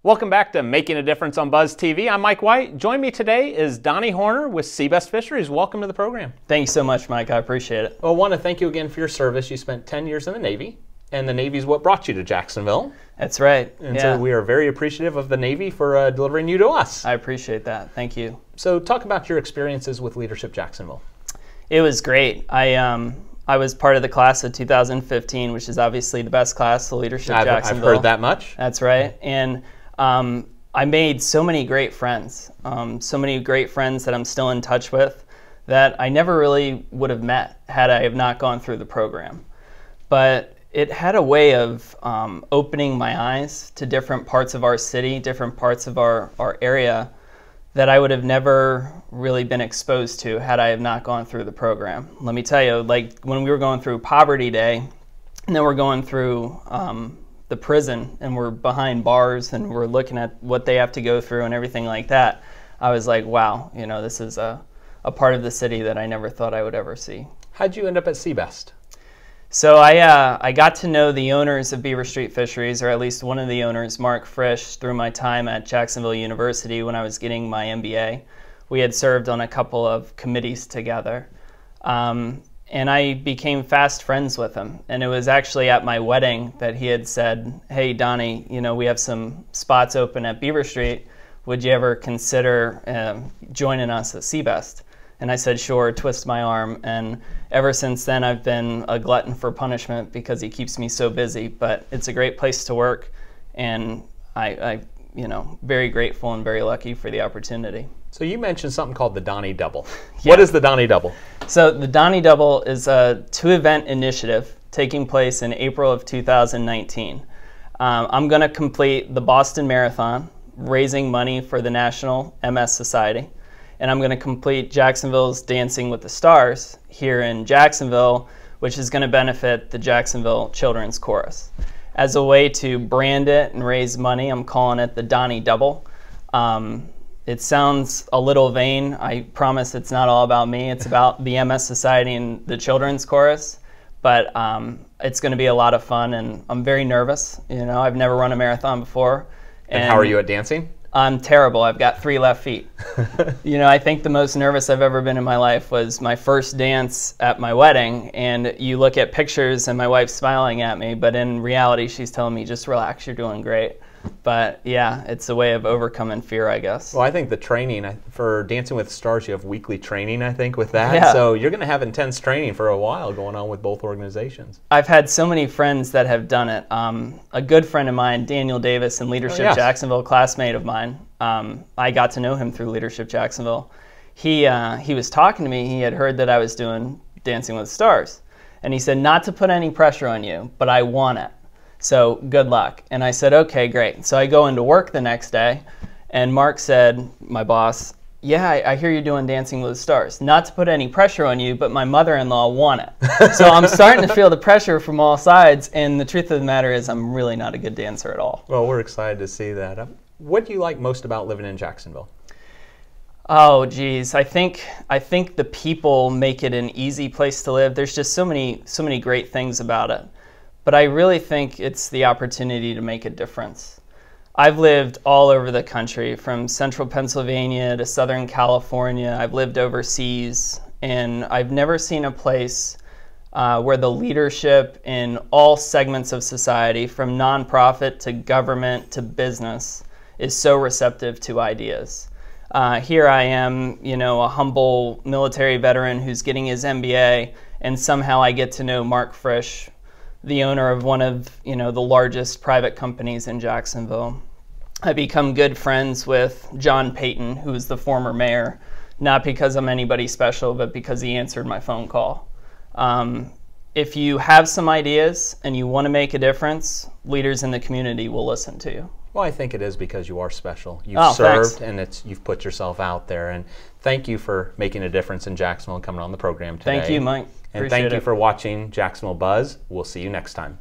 Welcome back to Making a Difference on Buzz TV. I'm Mike White. Join me today is Donnie Horner with CBEST Fisheries. Welcome to the program. Thank you so much, Mike. I appreciate it. Well, I want to thank you again for your service. You spent 10 years in the Navy, and the Navy is what brought you to Jacksonville. That's right. And so we are very appreciative of the Navy for delivering you to us. I appreciate that. Thank you. So talk about your experiences with Leadership Jacksonville. It was great. I was part of the class of 2015, which is obviously the best class, the Leadership Jacksonville. I've heard that much. That's right. And I made so many great friends, that I'm still in touch with that I never really would have met had I have not gone through the program. But it had a way of opening my eyes to different parts of our city, different parts of our area that I would have never really been exposed to had I have not gone through the program. Let me tell you, like when we were going through Poverty Day, and then we're going through the prison, and we're behind bars, and we're looking at what they have to go through and everything like that, I was like, wow, you know, this is a part of the city that I never thought I would ever see. How'd you end up at CBEST? So I got to know the owners of Beaver Street Fisheries, or at least one of the owners, Mark Frisch, through my time at Jacksonville University when I was getting my MBA. We had served on a couple of committees together. And I became fast friends with him. And it was actually at my wedding that he had said, hey, Donnie, you know, we have some spots open at Beaver Street. Would you ever consider joining us at CBEST? And I said, sure, twist my arm. And ever since then, I've been a glutton for punishment because he keeps me so busy. But it's a great place to work. And I you know, very grateful and very lucky for the opportunity. So you mentioned something called the Donnie Double. Yeah. What is the Donnie Double? So the Donnie Double is a 2-event initiative taking place in April of 2019. I'm going to complete the Boston Marathon, raising money for the National MS Society. And I'm going to complete Jacksonville's Dancing with the Stars here in Jacksonville, which is going to benefit the Jacksonville Children's Chorus. As a way to brand it and raise money, I'm calling it the Donnie Double. It sounds a little vain. I promise it's not all about me. It's about the MS Society and the Children's Chorus. But it's going to be a lot of fun, and I'm very nervous. You know, I've never run a marathon before. And how are you at dancing? I'm terrible. I've got 3 left feet. You know, I think the most nervous I've ever been in my life was my first dance at my wedding, and you look at pictures and my wife's smiling at me, but in reality she's telling me, just relax, you're doing great. But yeah, it's a way of overcoming fear, I guess. Well, I think the training for Dancing with the Stars, you have weekly training, I think, with that. Yeah. So you're going to have intense training for a while going on with both organizations. I've had so many friends that have done it. A good friend of mine, Daniel Davis, in Leadership Jacksonville, classmate of mine, I got to know him through Leadership Jacksonville. He was talking to me. He had heard that I was doing Dancing with the Stars. And he said, not to put any pressure on you, but I want it. So good luck. And I said, okay, great. So I go into work the next day, and Mark said, my boss, yeah, I hear you're doing Dancing with the Stars. Not to put any pressure on you, but my mother-in-law won it. So I'm starting to feel the pressure from all sides, and the truth of the matter is I'm really not a good dancer at all. Well, we're excited to see that. What do you like most about living in Jacksonville? Oh, geez. I think the people make it an easy place to live. There's just so many great things about it. But I really think it's the opportunity to make a difference. I've lived all over the country, from central Pennsylvania to southern California. I've lived overseas, and I've never seen a place where the leadership in all segments of society, from nonprofit to government to business, is so receptive to ideas. Here I am, you know, a humble military veteran who's getting his MBA, and somehow I get to know Mark Frisch, the owner of one of, you know, the largest private companies in Jacksonville. I become good friends with John Payton, who is the former mayor, not because I'm anybody special, but because he answered my phone call. If you have some ideas and you want to make a difference, leaders in the community will listen to you. Well, I think it is because you are special. You've served, and you've put yourself out there. And thank you for making a difference in Jacksonville and coming on the program today. Thank you, Mike. And thank you for watching Jacksonville Buzz. We'll see you next time.